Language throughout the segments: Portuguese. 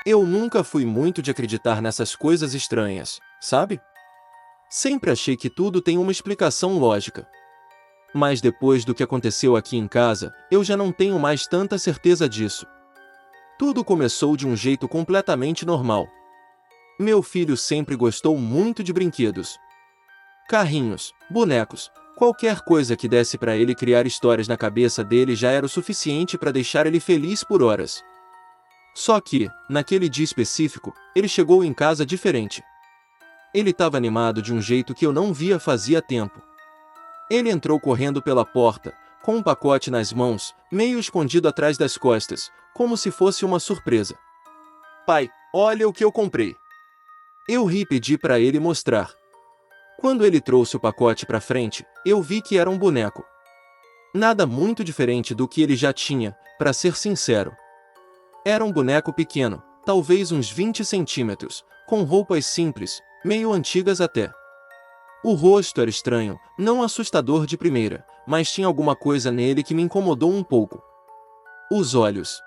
Eu nunca fui muito de acreditar nessas coisas estranhas, sabe? Sempre achei que tudo tem uma explicação lógica. Mas depois do que aconteceu aqui em casa, eu já não tenho mais tanta certeza disso. Tudo começou de um jeito completamente normal. Meu filho sempre gostou muito de brinquedos. Carrinhos, bonecos, qualquer coisa que desse para ele criar histórias na cabeça dele já era o suficiente para deixar ele feliz por horas. Só que, naquele dia específico, ele chegou em casa diferente. Ele estava animado de um jeito que eu não via fazia tempo. Ele entrou correndo pela porta, com um pacote nas mãos, meio escondido atrás das costas, como se fosse uma surpresa. Pai, olha o que eu comprei. Eu ri e pedi para ele mostrar. Quando ele trouxe o pacote para frente, eu vi que era um boneco. Nada muito diferente do que ele já tinha, para ser sincero. Era um boneco pequeno, talvez uns 20 centímetros, com roupas simples, meio antigas até. O rosto era estranho, não assustador de primeira, mas tinha alguma coisa nele que me incomodou um pouco. Os olhos.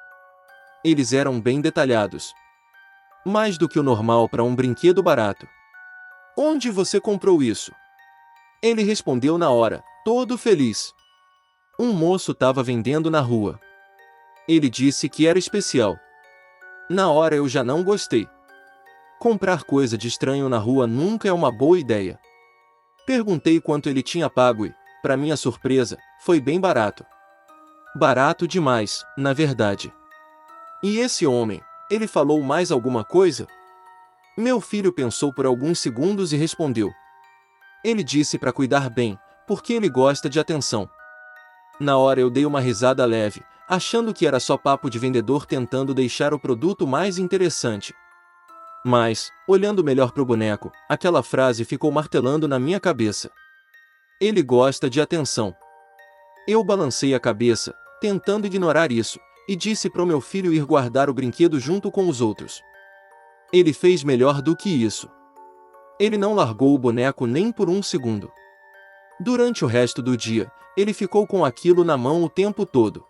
Eles eram bem detalhados. Mais do que o normal para um brinquedo barato. Onde você comprou isso? Ele respondeu na hora, todo feliz. Um moço estava vendendo na rua. Ele disse que era especial. Na hora eu já não gostei. Comprar coisa de estranho na rua nunca é uma boa ideia. Perguntei quanto ele tinha pago e, para minha surpresa, foi bem barato. Barato demais, na verdade. E esse homem, ele falou mais alguma coisa? Meu filho pensou por alguns segundos e respondeu. Ele disse para cuidar bem, porque ele gosta de atenção. Na hora eu dei uma risada leve, achando que era só papo de vendedor tentando deixar o produto mais interessante. Mas, olhando melhor pro boneco, aquela frase ficou martelando na minha cabeça. Ele gosta de atenção. Eu balancei a cabeça, tentando ignorar isso, e disse pro meu filho ir guardar o brinquedo junto com os outros. Ele fez melhor do que isso. Ele não largou o boneco nem por um segundo. Durante o resto do dia, ele ficou com aquilo na mão o tempo todo.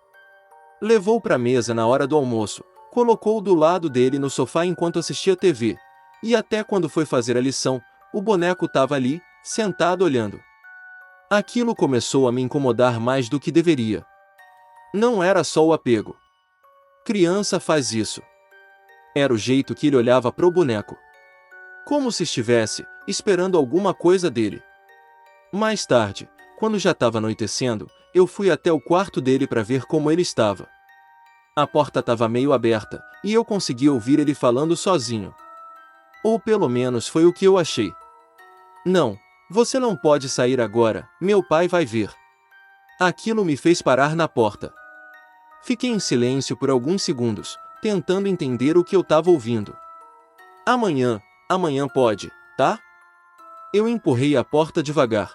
Levou para a mesa na hora do almoço, colocou do lado dele no sofá enquanto assistia TV, e até quando foi fazer a lição, o boneco estava ali, sentado olhando. Aquilo começou a me incomodar mais do que deveria. Não era só o apego. Criança faz isso. Era o jeito que ele olhava pro boneco. Como se estivesse esperando alguma coisa dele. Mais tarde, quando já estava anoitecendo, eu fui até o quarto dele para ver como ele estava. A porta estava meio aberta, e eu consegui ouvir ele falando sozinho. Ou pelo menos foi o que eu achei. Não, você não pode sair agora, meu pai vai ver. Aquilo me fez parar na porta. Fiquei em silêncio por alguns segundos, tentando entender o que eu estava ouvindo. Amanhã pode, tá? Eu empurrei a porta devagar.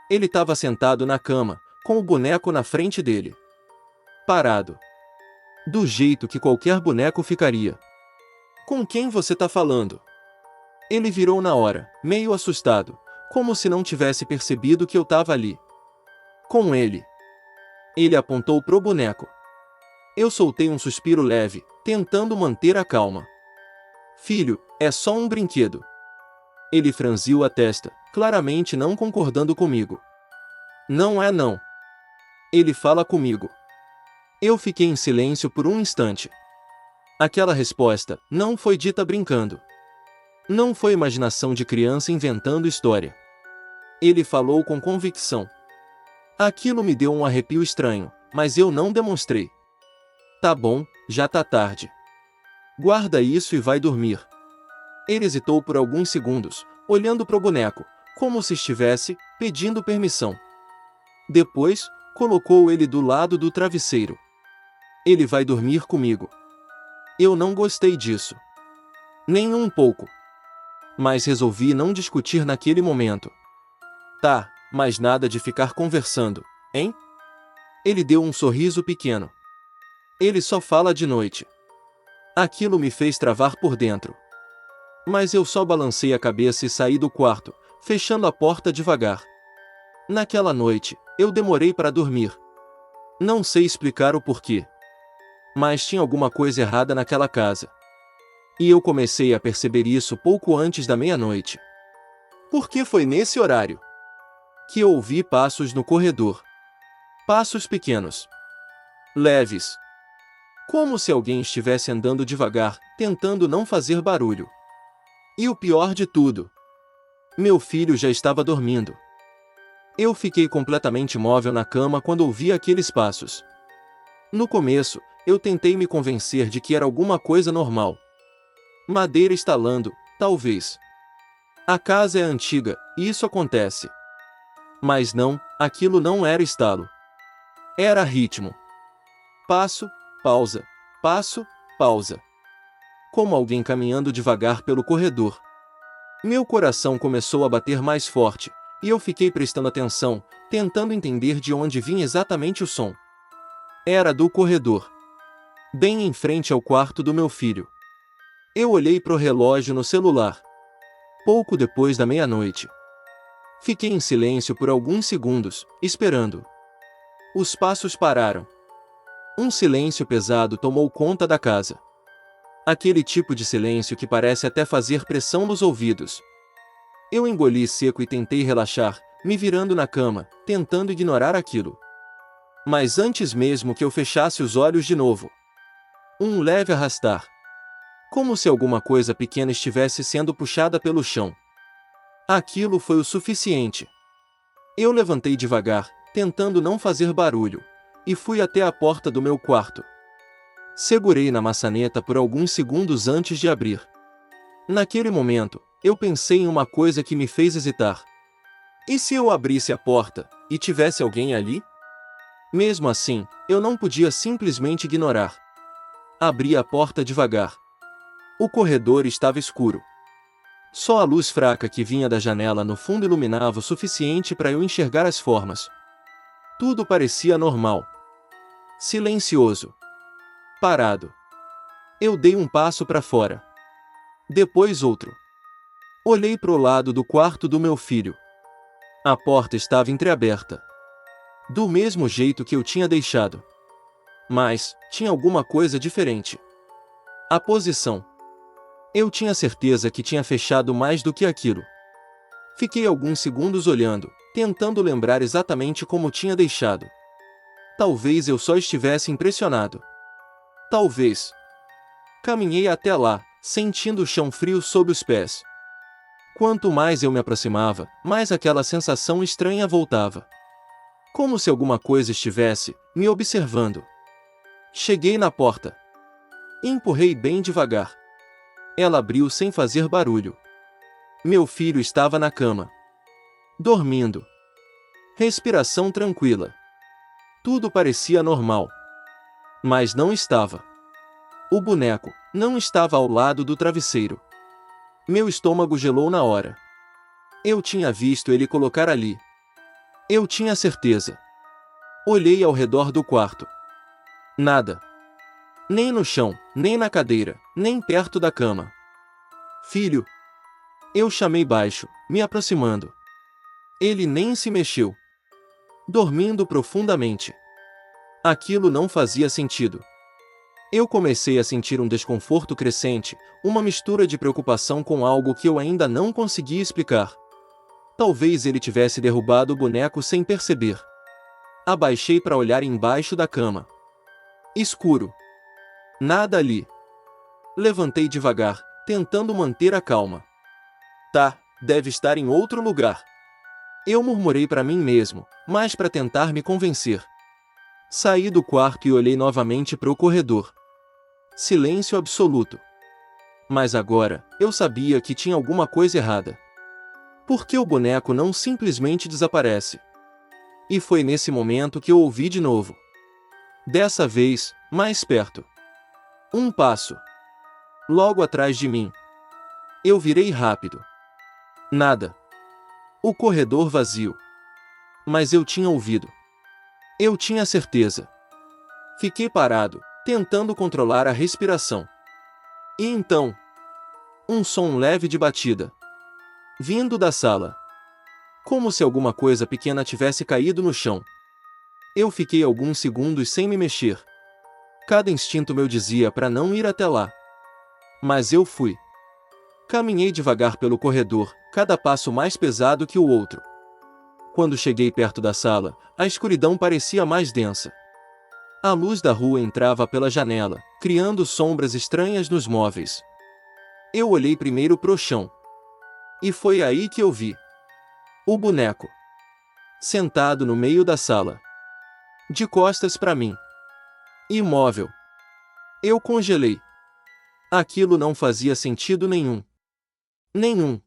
Ele estava sentado na cama, com o boneco na frente dele. Parado. Do jeito que qualquer boneco ficaria. Com quem você tá falando? Ele virou na hora, meio assustado, como se não tivesse percebido que eu tava ali. Com ele. Ele apontou pro boneco. Eu soltei um suspiro leve, tentando manter a calma. Filho, é só um brinquedo. Ele franziu a testa, claramente não concordando comigo. Não é não. Ele fala comigo. Eu fiquei em silêncio por um instante. Aquela resposta não foi dita brincando. Não foi imaginação de criança inventando história. Ele falou com convicção. Aquilo me deu um arrepio estranho, mas eu não demonstrei. Tá bom, já tá tarde. Guarda isso e vai dormir. Ele hesitou por alguns segundos, olhando pro boneco, como se estivesse pedindo permissão. Depois, colocou ele do lado do travesseiro. Ele vai dormir comigo. Eu não gostei disso. Nem um pouco. Mas resolvi não discutir naquele momento. Tá, mas nada de ficar conversando, hein? Ele deu um sorriso pequeno. Ele só fala de noite. Aquilo me fez travar por dentro. Mas eu só balancei a cabeça e saí do quarto, fechando a porta devagar. Naquela noite, eu demorei para dormir. Não sei explicar o porquê. Mas tinha alguma coisa errada naquela casa. E eu comecei a perceber isso pouco antes da meia-noite. Porque foi nesse horário que eu ouvi passos no corredor. Passos pequenos, leves, como se alguém estivesse andando devagar, tentando não fazer barulho. E o pior de tudo, meu filho já estava dormindo. Eu fiquei completamente imóvel na cama quando ouvi aqueles passos. No começo, eu tentei me convencer de que era alguma coisa normal. Madeira estalando, talvez. A casa é antiga, e isso acontece. Mas não, aquilo não era estalo. Era ritmo. Passo, pausa, passo, pausa. Como alguém caminhando devagar pelo corredor. Meu coração começou a bater mais forte, e eu fiquei prestando atenção, tentando entender de onde vinha exatamente o som. Era do corredor, bem em frente ao quarto do meu filho. Eu olhei para o relógio no celular. Pouco depois da meia-noite. Fiquei em silêncio por alguns segundos, esperando. Os passos pararam. Um silêncio pesado tomou conta da casa. Aquele tipo de silêncio que parece até fazer pressão nos ouvidos. Eu engoli seco e tentei relaxar, me virando na cama, tentando ignorar aquilo. Mas antes mesmo que eu fechasse os olhos de novo, um leve arrastar. Como se alguma coisa pequena estivesse sendo puxada pelo chão. Aquilo foi o suficiente. Eu levantei devagar, tentando não fazer barulho, e fui até a porta do meu quarto. Segurei na maçaneta por alguns segundos antes de abrir. Naquele momento, eu pensei em uma coisa que me fez hesitar. E se eu abrisse a porta, e tivesse alguém ali? Mesmo assim, eu não podia simplesmente ignorar. Abri a porta devagar. O corredor estava escuro. Só a luz fraca que vinha da janela no fundo iluminava o suficiente para eu enxergar as formas. Tudo parecia normal. Silencioso. Parado. Eu dei um passo para fora. Depois outro. Olhei para o lado do quarto do meu filho. A porta estava entreaberta. Do mesmo jeito que eu tinha deixado. Mas, tinha alguma coisa diferente. A posição. Eu tinha certeza que tinha fechado mais do que aquilo. Fiquei alguns segundos olhando, tentando lembrar exatamente como tinha deixado. Talvez eu só estivesse impressionado. Talvez. Caminhei até lá, sentindo o chão frio sob os pés. Quanto mais eu me aproximava, mais aquela sensação estranha voltava. Como se alguma coisa estivesse me observando. Cheguei na porta. Empurrei bem devagar. Ela abriu sem fazer barulho. Meu filho estava na cama. Dormindo. Respiração tranquila. Tudo parecia normal. Mas não estava. O boneco não estava ao lado do travesseiro. Meu estômago gelou na hora. Eu tinha visto ele colocar ali. Eu tinha certeza. Olhei ao redor do quarto. Nada. Nem no chão, nem na cadeira, nem perto da cama. Filho. Eu chamei baixo, me aproximando. Ele nem se mexeu. Dormindo profundamente. Aquilo não fazia sentido. Eu comecei a sentir um desconforto crescente, uma mistura de preocupação com algo que eu ainda não conseguia explicar. Talvez ele tivesse derrubado o boneco sem perceber. Abaixei para olhar embaixo da cama. Escuro. Nada ali. Levantei devagar, tentando manter a calma. Tá, deve estar em outro lugar. Eu murmurei para mim mesmo, mas para tentar me convencer. Saí do quarto e olhei novamente para o corredor. Silêncio absoluto. Mas agora, eu sabia que tinha alguma coisa errada. Por que o boneco não simplesmente desaparece? E foi nesse momento que eu ouvi de novo. Dessa vez, mais perto. Um passo. Logo atrás de mim. Eu virei rápido. Nada. O corredor vazio. Mas eu tinha ouvido. Eu tinha certeza. Fiquei parado, tentando controlar a respiração. E então, um som leve de batida. Vindo da sala. Como se alguma coisa pequena tivesse caído no chão. Eu fiquei alguns segundos sem me mexer. Cada instinto meu dizia para não ir até lá. Mas eu fui. Caminhei devagar pelo corredor, cada passo mais pesado que o outro. Quando cheguei perto da sala, a escuridão parecia mais densa. A luz da rua entrava pela janela, criando sombras estranhas nos móveis. Eu olhei primeiro pro chão. E foi aí que eu vi o boneco, sentado no meio da sala, de costas para mim. Imóvel. Eu congelei. Aquilo não fazia sentido nenhum. Nenhum.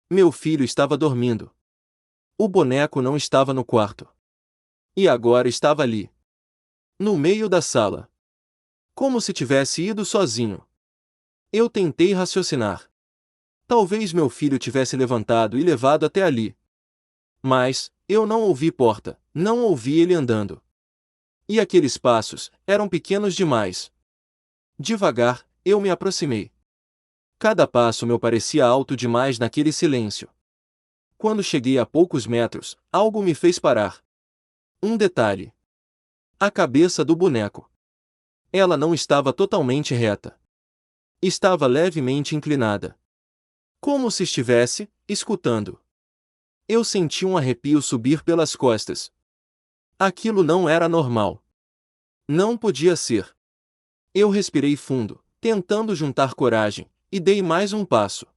Meu filho estava dormindo. O boneco não estava no quarto. E agora estava ali, no meio da sala. Como se tivesse ido sozinho. Eu tentei raciocinar. Talvez meu filho tivesse levantado e levado até ali. Mas, eu não ouvi porta, não ouvi ele andando. E aqueles passos eram pequenos demais. Devagar, eu me aproximei. Cada passo me parecia alto demais naquele silêncio. Quando cheguei a poucos metros, algo me fez parar. Um detalhe. A cabeça do boneco. Ela não estava totalmente reta. Estava levemente inclinada. Como se estivesse escutando. Eu senti um arrepio subir pelas costas. Aquilo não era normal. Não podia ser. Eu respirei fundo, tentando juntar coragem, e dei mais um passo.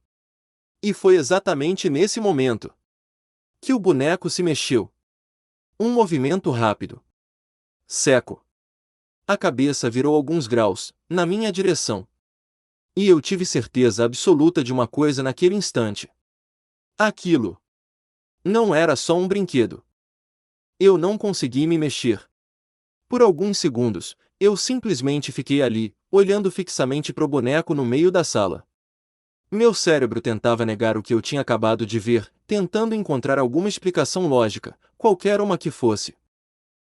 E foi exatamente nesse momento que o boneco se mexeu. Um movimento rápido. Seco. A cabeça virou alguns graus, na minha direção. E eu tive certeza absoluta de uma coisa naquele instante. Aquilo não era só um brinquedo. Eu não consegui me mexer. Por alguns segundos, eu simplesmente fiquei ali, olhando fixamente pro boneco no meio da sala. Meu cérebro tentava negar o que eu tinha acabado de ver, tentando encontrar alguma explicação lógica, qualquer uma que fosse.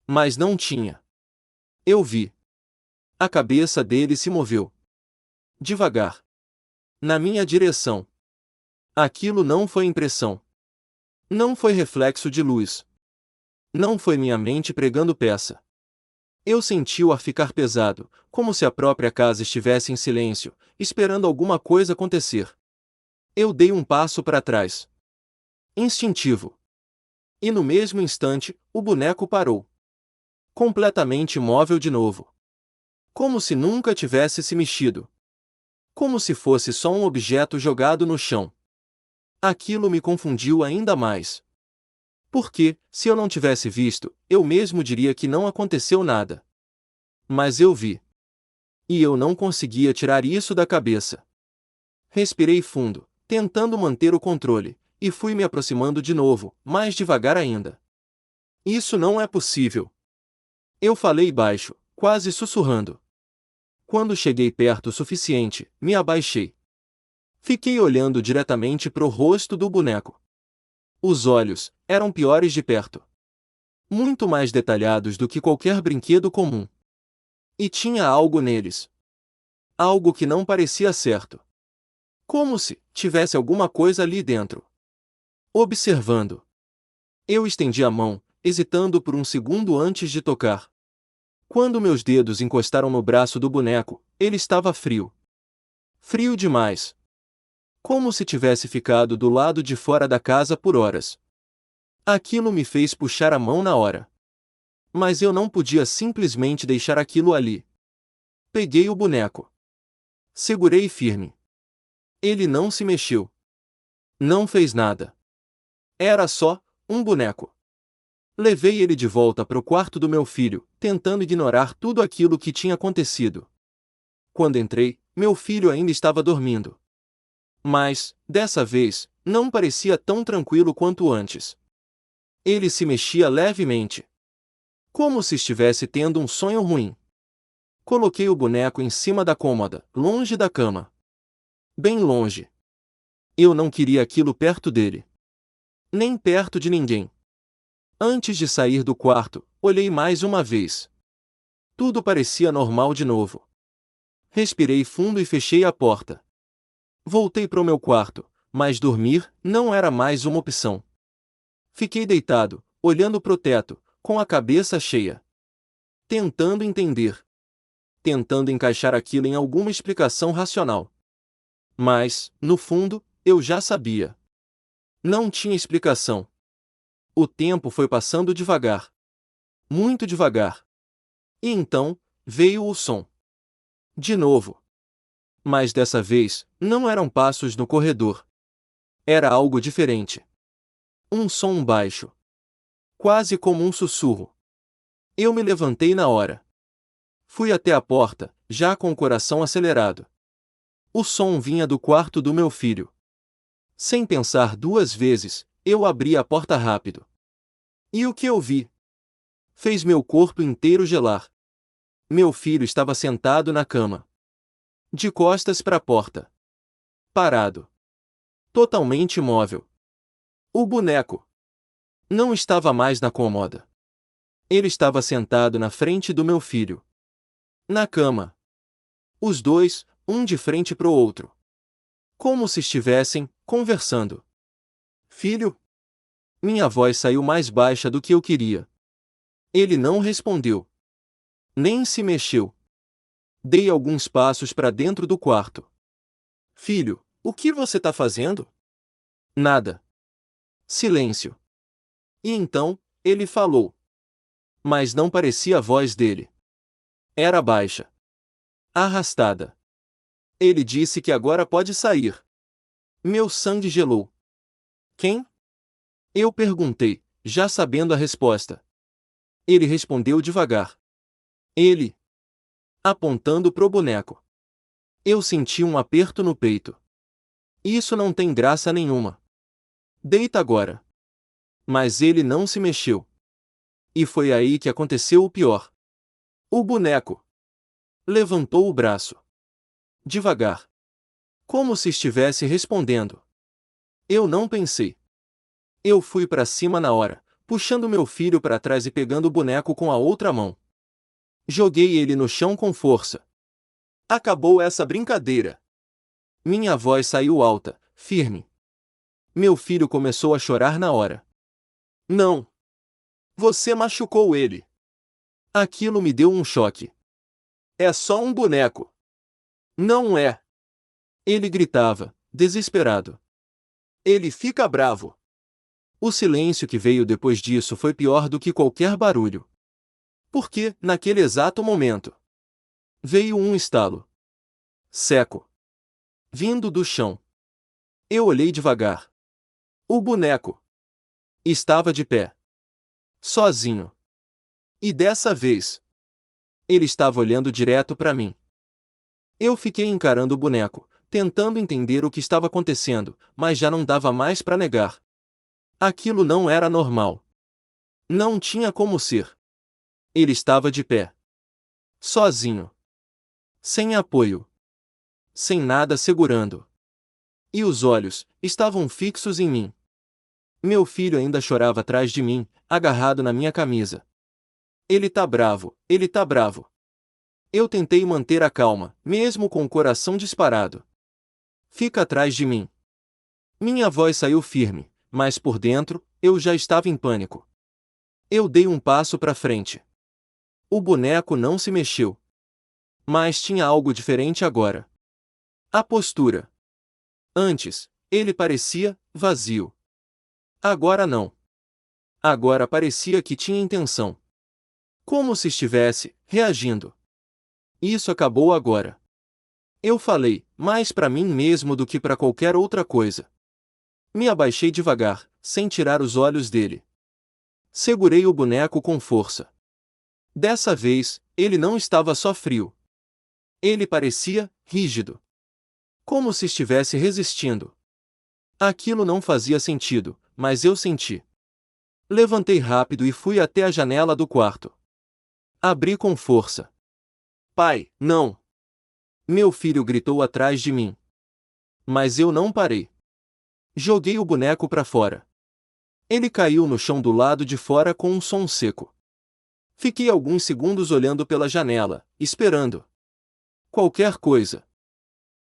Mas não tinha. Eu vi. A cabeça dele se moveu. Devagar. Na minha direção. Aquilo não foi impressão. Não foi reflexo de luz. Não foi minha mente pregando peça. Eu senti o ar ficar pesado, como se a própria casa estivesse em silêncio, esperando alguma coisa acontecer. Eu dei um passo para trás. Instintivo. E no mesmo instante, o boneco parou. Completamente imóvel de novo. Como se nunca tivesse se mexido. Como se fosse só um objeto jogado no chão. Aquilo me confundiu ainda mais. Porque, se eu não tivesse visto, eu mesmo diria que não aconteceu nada. Mas eu vi. E eu não conseguia tirar isso da cabeça. Respirei fundo, tentando manter o controle, e fui me aproximando de novo, mais devagar ainda. Isso não é possível. Eu falei baixo, quase sussurrando. Quando cheguei perto o suficiente, me abaixei. Fiquei olhando diretamente pro rosto do boneco. Os olhos eram piores de perto. Muito mais detalhados do que qualquer brinquedo comum. E tinha algo neles. Algo que não parecia certo. Como se tivesse alguma coisa ali dentro. Observando. Eu estendi a mão, hesitando por um segundo antes de tocar. Quando meus dedos encostaram no braço do boneco, ele estava frio. Frio demais. Como se tivesse ficado do lado de fora da casa por horas. Aquilo me fez puxar a mão na hora. Mas eu não podia simplesmente deixar aquilo ali. Peguei o boneco. Segurei firme. Ele não se mexeu. Não fez nada. Era só um boneco. Levei ele de volta para o quarto do meu filho, tentando ignorar tudo aquilo que tinha acontecido. Quando entrei, meu filho ainda estava dormindo. Mas, dessa vez, não parecia tão tranquilo quanto antes. Ele se mexia levemente. Como se estivesse tendo um sonho ruim. Coloquei o boneco em cima da cômoda, longe da cama. Bem longe. Eu não queria aquilo perto dele. Nem perto de ninguém. Antes de sair do quarto, olhei mais uma vez. Tudo parecia normal de novo. Respirei fundo e fechei a porta. Voltei para o meu quarto, mas dormir não era mais uma opção. Fiquei deitado, olhando pro teto, com a cabeça cheia. Tentando entender. Tentando encaixar aquilo em alguma explicação racional. Mas, no fundo, eu já sabia. Não tinha explicação. O tempo foi passando devagar. Muito devagar. E então, veio o som. De novo. Mas dessa vez, não eram passos no corredor. Era algo diferente. Um som baixo. Quase como um sussurro. Eu me levantei na hora. Fui até a porta, já com o coração acelerado. O som vinha do quarto do meu filho. Sem pensar duas vezes, eu abri a porta rápido. E o que eu vi? Fez meu corpo inteiro gelar. Meu filho estava sentado na cama. De costas para a porta. Parado. Totalmente imóvel. O boneco não estava mais na cômoda. Ele estava sentado na frente do meu filho. Na cama. Os dois, um de frente pro outro. Como se estivessem conversando. Filho? Minha voz saiu mais baixa do que eu queria. Ele não respondeu. Nem se mexeu. Dei alguns passos para dentro do quarto. Filho, o que você tá fazendo? Nada. Silêncio. E então, ele falou. Mas não parecia a voz dele. Era baixa. Arrastada. Ele disse que agora pode sair. Meu sangue gelou. Quem? Eu perguntei, já sabendo a resposta. Ele respondeu devagar. Ele. Apontando pro boneco. Eu senti um aperto no peito. Isso não tem graça nenhuma. Deita agora. Mas ele não se mexeu. E foi aí que aconteceu o pior. O boneco levantou o braço. Devagar. Como se estivesse respondendo. Eu não pensei. Eu fui para cima na hora, puxando meu filho para trás e pegando o boneco com a outra mão. Joguei ele no chão com força. Acabou essa brincadeira. Minha voz saiu alta, firme. Meu filho começou a chorar na hora. Não. Você machucou ele. Aquilo me deu um choque. É só um boneco. Não é. Ele gritava, desesperado. Ele fica bravo. O silêncio que veio depois disso foi pior do que qualquer barulho. Porque, naquele exato momento, veio um estalo. Seco. Vindo do chão. Eu olhei devagar. O boneco estava de pé. Sozinho. E dessa vez, ele estava olhando direto para mim. Eu fiquei encarando o boneco, tentando entender o que estava acontecendo, mas já não dava mais para negar. Aquilo não era normal. Não tinha como ser. Ele estava de pé. Sozinho. Sem apoio. Sem nada segurando. E os olhos estavam fixos em mim. Meu filho ainda chorava atrás de mim, agarrado na minha camisa. Ele tá bravo, ele tá bravo. Eu tentei manter a calma, mesmo com o coração disparado. Fica atrás de mim. Minha voz saiu firme, mas por dentro, eu já estava em pânico. Eu dei um passo para frente. O boneco não se mexeu. Mas tinha algo diferente agora. A postura. Antes, ele parecia vazio. Agora não. Agora parecia que tinha intenção. Como se estivesse reagindo. Isso acabou agora. Eu falei, mais para mim mesmo do que para qualquer outra coisa. Me abaixei devagar, sem tirar os olhos dele. Segurei o boneco com força. Dessa vez, ele não estava só frio. Ele parecia rígido. Como se estivesse resistindo. Aquilo não fazia sentido, mas eu senti. Levantei rápido e fui até a janela do quarto. Abri com força. Pai, não! Meu filho gritou atrás de mim. Mas eu não parei. Joguei o boneco para fora. Ele caiu no chão do lado de fora com um som seco. Fiquei alguns segundos olhando pela janela, esperando qualquer coisa.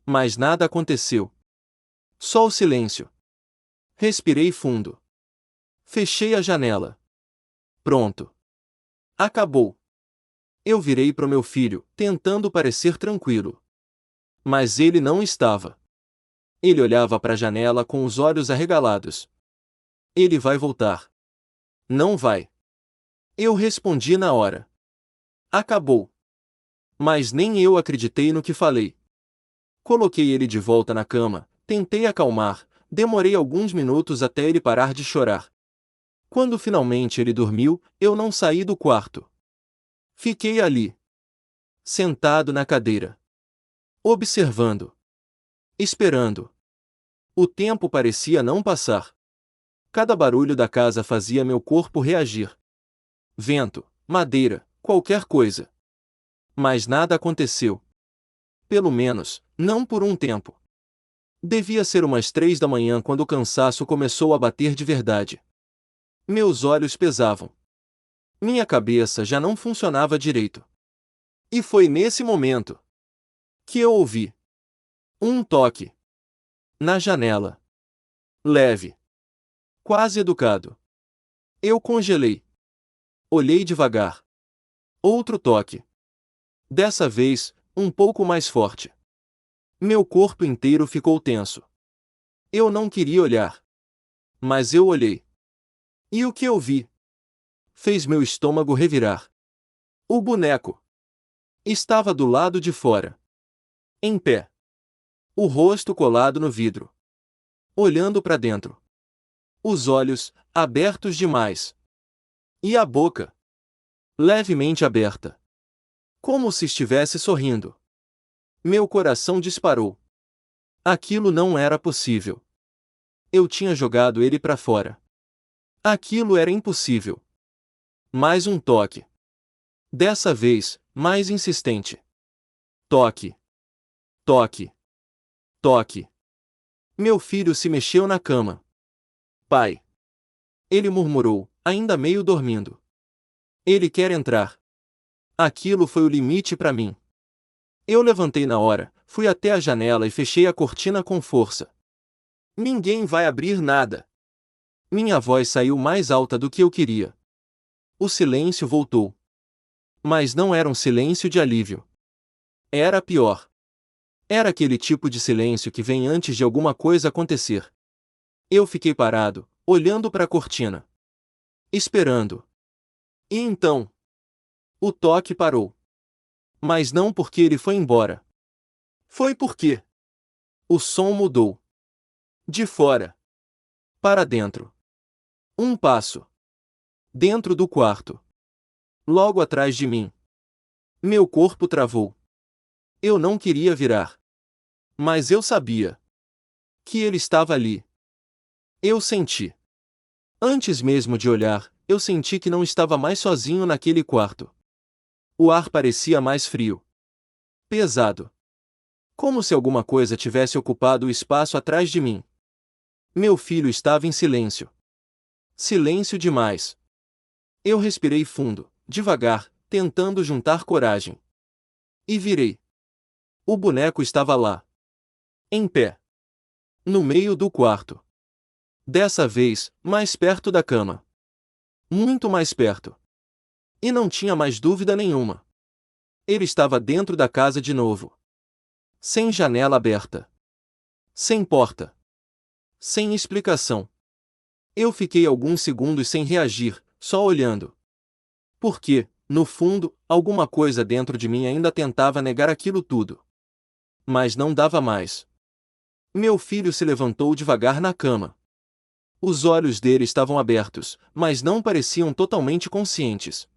Mas nada aconteceu. Só o silêncio. Respirei fundo. Fechei a janela. Pronto. Acabou. Eu virei para o meu filho, tentando parecer tranquilo. Mas ele não estava. Ele olhava para a janela com os olhos arregalados. Ele vai voltar. Não vai. Eu respondi na hora. Acabou. Mas nem eu acreditei no que falei. Coloquei ele de volta na cama, tentei acalmar, demorei alguns minutos até ele parar de chorar. Quando finalmente ele dormiu, eu não saí do quarto. Fiquei ali, sentado na cadeira, observando, esperando. O tempo parecia não passar. Cada barulho da casa fazia meu corpo reagir. Vento, madeira, qualquer coisa. Mas nada aconteceu. Pelo menos, não por um tempo. Devia ser umas 3 da manhã quando o cansaço começou a bater de verdade. Meus olhos pesavam. Minha cabeça já não funcionava direito. E foi nesse momento que eu ouvi um toque na janela. Leve. Quase educado. Eu congelei. Olhei devagar. Outro toque. Dessa vez, um pouco mais forte. Meu corpo inteiro ficou tenso. Eu não queria olhar. Mas eu olhei. E o que eu vi? Fez meu estômago revirar. O boneco estava do lado de fora. Em pé. O rosto colado no vidro. Olhando para dentro. Os olhos, abertos demais. E a boca, levemente aberta. Como se estivesse sorrindo. Meu coração disparou. Aquilo não era possível. Eu tinha jogado ele para fora. Aquilo era impossível. Mais um toque. Dessa vez, mais insistente. Toque. Toque. Toque. Meu filho se mexeu na cama. Pai. Ele murmurou, ainda meio dormindo. Ele quer entrar. Aquilo foi o limite para mim. Eu levantei na hora, fui até a janela e fechei a cortina com força. Ninguém vai abrir nada. Minha voz saiu mais alta do que eu queria. O silêncio voltou. Mas não era um silêncio de alívio. Era pior. Era aquele tipo de silêncio que vem antes de alguma coisa acontecer. Eu fiquei parado, olhando para a cortina. Esperando. E então? O toque parou. Mas não porque ele foi embora. Foi porque o som mudou. De fora para dentro. Um passo. Dentro do quarto. Logo atrás de mim. Meu corpo travou. Eu não queria virar. Mas eu sabia que ele estava ali. Eu senti. Antes mesmo de olhar, eu senti que não estava mais sozinho naquele quarto. O ar parecia mais frio. Pesado. Como se alguma coisa tivesse ocupado o espaço atrás de mim. Meu filho estava em silêncio. Silêncio demais. Eu respirei fundo, devagar, tentando juntar coragem. E virei. O boneco estava lá. Em pé. No meio do quarto. Dessa vez, mais perto da cama. Muito mais perto. E não tinha mais dúvida nenhuma. Ele estava dentro da casa de novo. Sem janela aberta. Sem porta. Sem explicação. Eu fiquei alguns segundos sem reagir, só olhando. Porque, no fundo, alguma coisa dentro de mim ainda tentava negar aquilo tudo. Mas não dava mais. Meu filho se levantou devagar na cama. Os olhos dele estavam abertos, mas não pareciam totalmente conscientes.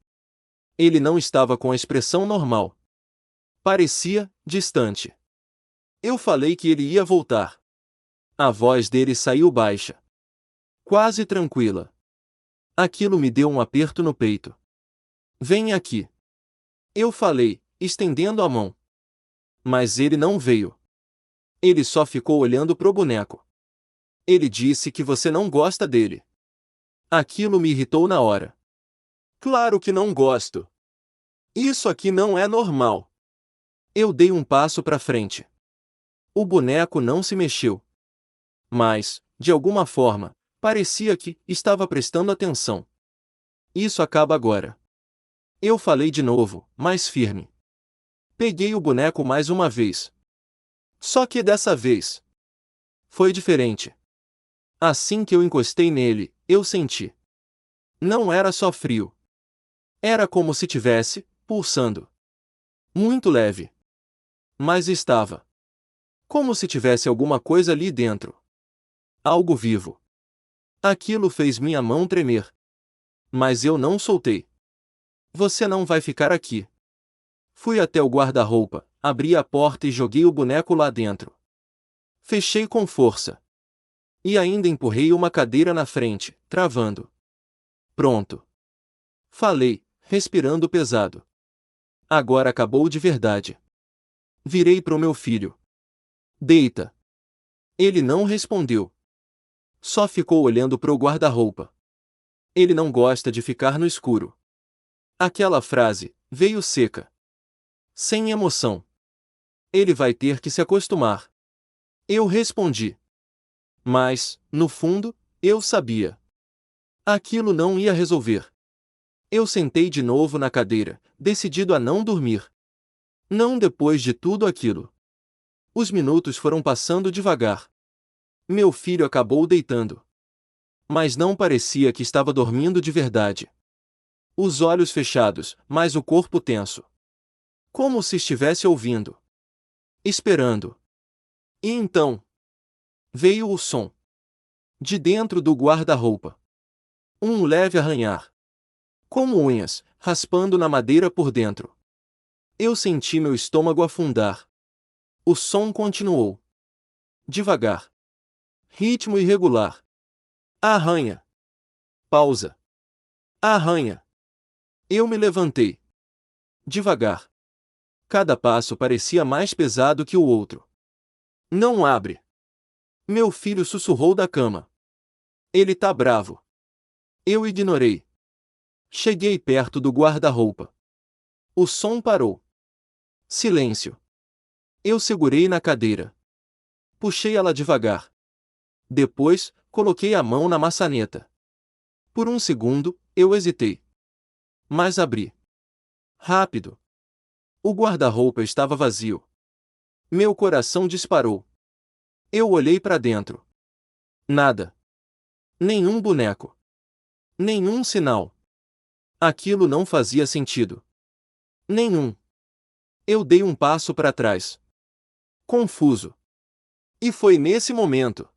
Ele não estava com a expressão normal. Parecia distante. Eu falei que ele ia voltar. A voz dele saiu baixa. Quase tranquila. Aquilo me deu um aperto no peito. Vem aqui. Eu falei, estendendo a mão. Mas ele não veio. Ele só ficou olhando pro boneco. Ele disse que você não gosta dele. Aquilo me irritou na hora. Claro que não gosto. Isso aqui não é normal. Eu dei um passo para frente. O boneco não se mexeu. Mas, de alguma forma, parecia que estava prestando atenção. Isso acaba agora. Eu falei de novo, mais firme. Peguei o boneco mais uma vez. Só que dessa vez, Foi diferente. Assim que eu encostei nele, eu senti. Não era só frio. Era como se tivesse, pulsando. Muito leve. Mas estava. Como se tivesse alguma coisa ali dentro. Algo vivo. Aquilo fez minha mão tremer. Mas eu não soltei. Você não vai ficar aqui. Fui até o guarda-roupa, abri a porta e joguei o boneco lá dentro. Fechei com força. E ainda empurrei uma cadeira na frente, travando. Pronto. Falei, respirando pesado. Agora acabou de verdade. Virei pro meu filho. Deita. Ele não respondeu. Só ficou olhando pro guarda-roupa. Ele não gosta de ficar no escuro. Aquela frase veio seca. Sem emoção. Ele vai ter que se acostumar. Eu respondi. Mas, no fundo, eu sabia. Aquilo não ia resolver. Eu sentei de novo na cadeira, decidido a não dormir. Não depois de tudo aquilo. Os minutos foram passando devagar. Meu filho acabou deitando. Mas não parecia que estava dormindo de verdade. Os olhos fechados, mas o corpo tenso. Como se estivesse ouvindo. Esperando. E então, veio o som. De dentro do guarda-roupa. Um leve arranhar. Como unhas, raspando na madeira por dentro. Eu senti meu estômago afundar. O som continuou. Devagar. Ritmo irregular. Arranha. Pausa. Arranha. Eu me levantei. Devagar. Cada passo parecia mais pesado que o outro. Não abre. Meu filho sussurrou da cama. Ele tá bravo. Eu ignorei. Cheguei perto do guarda-roupa. O som parou. Silêncio. Eu segurei na cadeira. Puxei ela devagar. Depois, coloquei a mão na maçaneta. Por um segundo, eu hesitei. Mas abri. Rápido. O guarda-roupa estava vazio. Meu coração disparou. Eu olhei para dentro. Nada. Nenhum boneco. Nenhum sinal. Aquilo não fazia sentido. Nenhum. Eu dei um passo para trás. Confuso. E foi nesse momento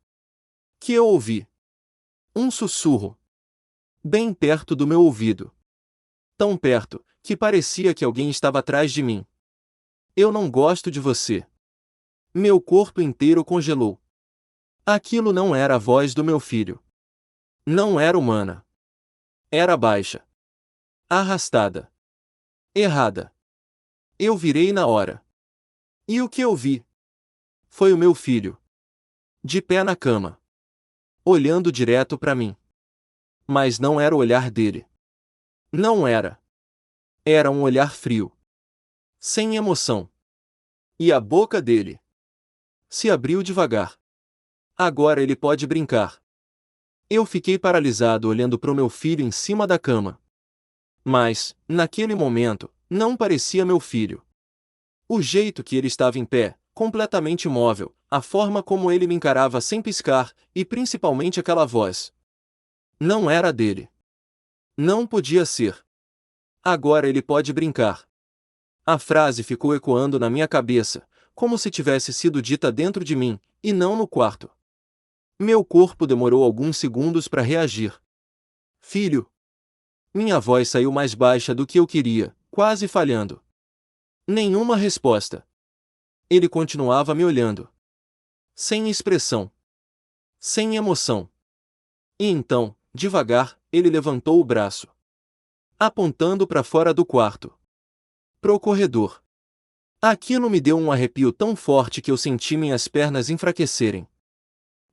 que eu ouvi um sussurro. Bem perto do meu ouvido. Tão perto, que parecia que alguém estava atrás de mim. Eu não gosto de você. Meu corpo inteiro congelou. Aquilo não era a voz do meu filho. Não era humana. Era baixa. Arrastada. Errada. Eu virei na hora. E o que eu vi? Foi o meu filho. De pé na cama. Olhando direto para mim. Mas não era o olhar dele. Não era. Era um olhar frio. Sem emoção. E a boca dele se abriu devagar. Agora ele pode brincar. Eu fiquei paralisado olhando para o meu filho em cima da cama. Mas, naquele momento, não parecia meu filho. O jeito que ele estava em pé, completamente imóvel, a forma como ele me encarava sem piscar, e principalmente aquela voz. Não era dele. Não podia ser. Agora ele pode brincar. A frase ficou ecoando na minha cabeça, como se tivesse sido dita dentro de mim, e não no quarto. Meu corpo demorou alguns segundos para reagir. Filho. Minha voz saiu mais baixa do que eu queria, quase falhando. Nenhuma resposta. Ele continuava me olhando. Sem expressão. Sem emoção. E então, devagar, ele levantou o braço. Apontando para fora do quarto. Pro corredor. Aquilo me deu um arrepio tão forte que eu senti minhas pernas enfraquecerem.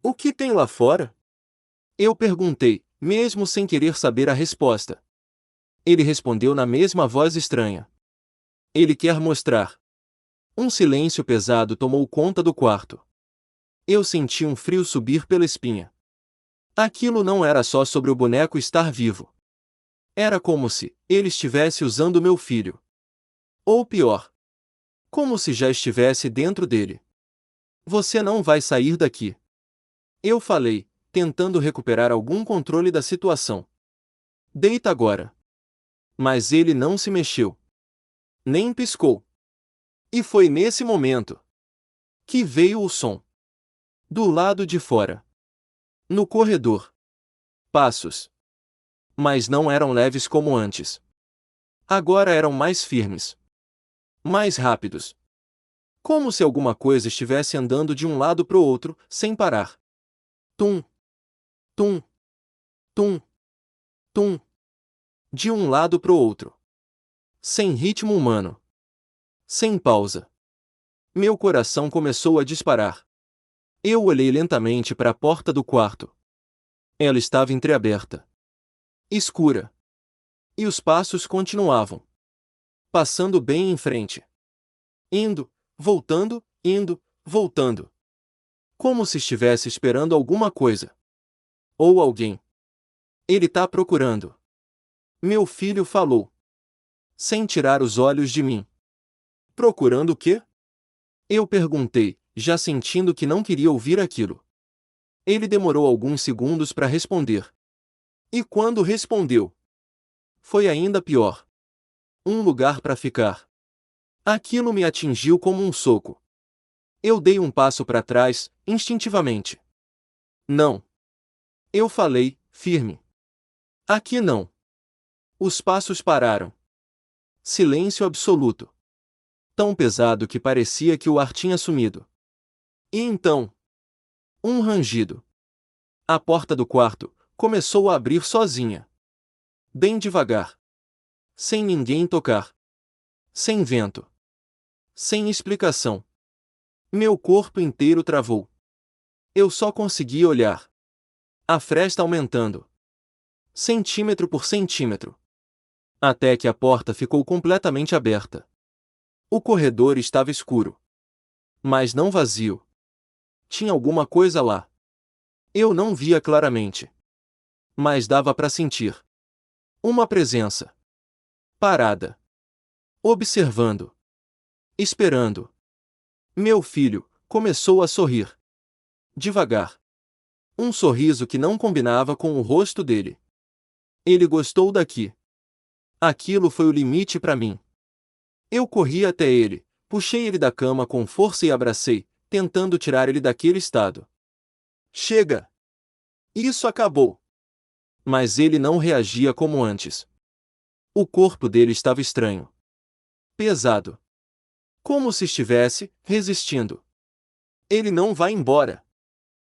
O que tem lá fora? Eu perguntei, mesmo sem querer saber a resposta. Ele respondeu na mesma voz estranha. Ele quer mostrar. Um silêncio pesado tomou conta do quarto. Eu senti um frio subir pela espinha. Aquilo não era só sobre o boneco estar vivo. Era como se ele estivesse usando meu filho. Ou pior. Como se já estivesse dentro dele. Você não vai sair daqui. Eu falei, tentando recuperar algum controle da situação. Deita agora. Mas ele não se mexeu. Nem piscou. E foi nesse momento que veio o som. Do lado de fora. No corredor. Passos. Mas não eram leves como antes. Agora eram mais firmes. Mais rápidos. Como se alguma coisa estivesse andando de um lado para o outro, sem parar. Tum. Tum. Tum. Tum. De um lado para o outro. Sem ritmo humano. Sem pausa. Meu coração começou a disparar. Eu olhei lentamente para a porta do quarto. Ela estava entreaberta. Escura. E os passos continuavam. Passando bem em frente. Indo, voltando, indo, voltando. Como se estivesse esperando alguma coisa. Ou alguém. Ele tá procurando. Meu filho falou. Sem tirar os olhos de mim. Procurando o quê? Eu perguntei, já sentindo que não queria ouvir aquilo. Ele demorou alguns segundos para responder. E quando respondeu, foi ainda pior. Um lugar para ficar. Aquilo me atingiu como um soco. Eu dei um passo para trás, instintivamente. Não. Eu falei, firme. Aqui não. Os passos pararam. Silêncio absoluto. Tão pesado que parecia que o ar tinha sumido. E então, um rangido. A porta do quarto começou a abrir sozinha. Bem devagar. Sem ninguém tocar. Sem vento. Sem explicação. Meu corpo inteiro travou. Eu só conseguia olhar. A fresta aumentando. Centímetro por centímetro. Até que a porta ficou completamente aberta. O corredor estava escuro. Mas não vazio. Tinha alguma coisa lá. Eu não via claramente. Mas dava para sentir. Uma presença. Parada. Observando. Esperando. Meu filho começou a sorrir. Devagar. Um sorriso que não combinava com o rosto dele. Ele gostou daqui. Aquilo foi o limite para mim. Eu corri até ele, puxei ele da cama com força e abracei, tentando tirar ele daquele estado. Chega! Isso acabou! Mas ele não reagia como antes. O corpo dele estava estranho. Pesado. Como se estivesse resistindo. Ele não vai embora.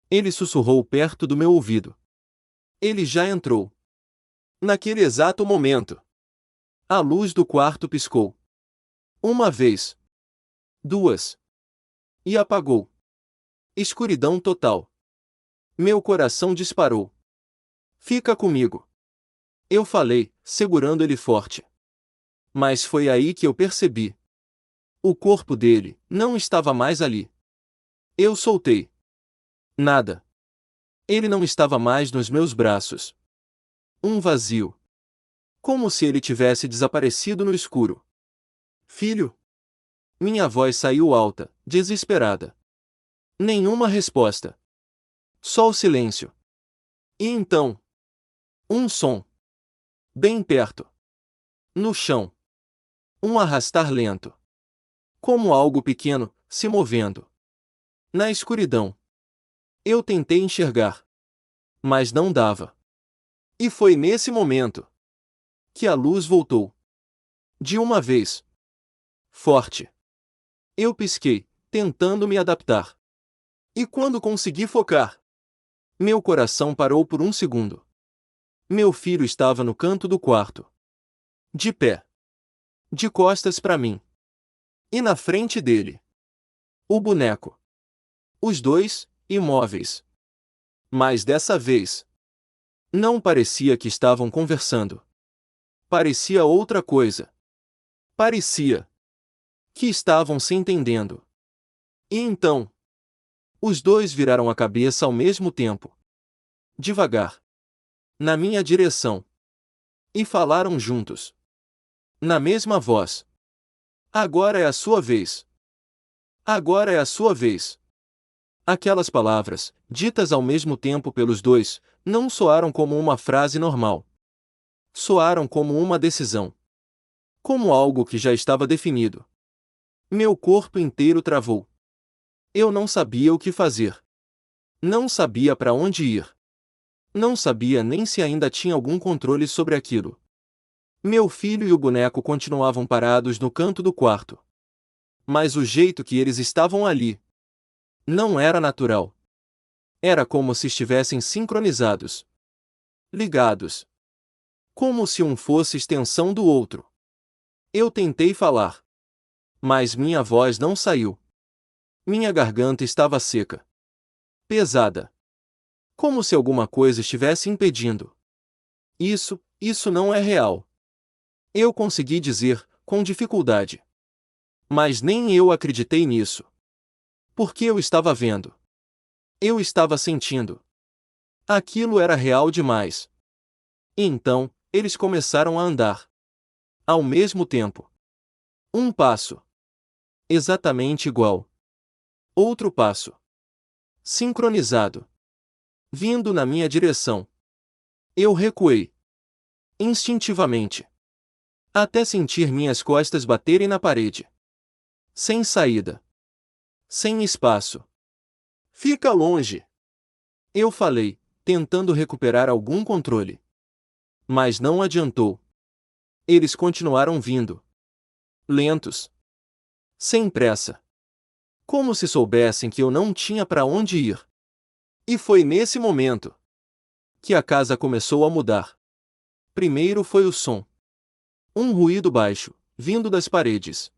Ele sussurrou perto do meu ouvido. Ele já entrou. Naquele exato momento. A luz do quarto piscou. Uma vez. Duas. E apagou. Escuridão total. Meu coração disparou. Fica comigo. Eu falei, segurando ele forte. Mas foi aí que eu percebi. O corpo dele não estava mais ali. Eu soltei. Nada. Ele não estava mais nos meus braços. Um vazio. Como se ele tivesse desaparecido no escuro. Filho? Minha voz saiu alta, desesperada. Nenhuma resposta. Só o silêncio. E então? Um som. Bem perto. No chão. Um arrastar lento. Como algo pequeno, se movendo. Na escuridão. Eu tentei enxergar. Mas não dava. E foi nesse momento que a luz voltou. De uma vez. Forte. Eu pisquei, tentando me adaptar. E quando consegui focar, meu coração parou por um segundo. Meu filho estava no canto do quarto. De pé. De costas para mim. E na frente dele. O boneco. Os dois, imóveis. Mas dessa vez. Não parecia que estavam conversando. Parecia outra coisa. Parecia que estavam se entendendo. E então, os dois viraram a cabeça ao mesmo tempo. Devagar. Na minha direção. E falaram juntos. Na mesma voz. Agora é a sua vez. Agora é a sua vez. Aquelas palavras, ditas ao mesmo tempo pelos dois, não soaram como uma frase normal. Soaram como uma decisão. Como algo que já estava definido. Meu corpo inteiro travou. Eu não sabia o que fazer. Não sabia para onde ir. Não sabia nem se ainda tinha algum controle sobre aquilo. Meu filho e o boneco continuavam parados no canto do quarto. Mas o jeito que eles estavam ali não era natural. Era como se estivessem sincronizados. Ligados. Como se um fosse extensão do outro. Eu tentei falar. Mas minha voz não saiu. Minha garganta estava seca. Pesada. Como se alguma coisa estivesse impedindo. Isso não é real. Eu consegui dizer, com dificuldade. Mas nem eu acreditei nisso. Porque eu estava vendo. Eu estava sentindo. Aquilo era real demais. Então, eles começaram a andar. Ao mesmo tempo. Um passo. Exatamente igual. Outro passo. Sincronizado. Vindo na minha direção. Eu recuei. Instintivamente. Até sentir minhas costas baterem na parede. Sem saída. Sem espaço. Fica longe. Eu falei, tentando recuperar algum controle. Mas não adiantou. Eles continuaram vindo. Lentos. Sem pressa. Como se soubessem que eu não tinha para onde ir. E foi nesse momento que a casa começou a mudar. Primeiro foi o som. Um ruído baixo, vindo das paredes.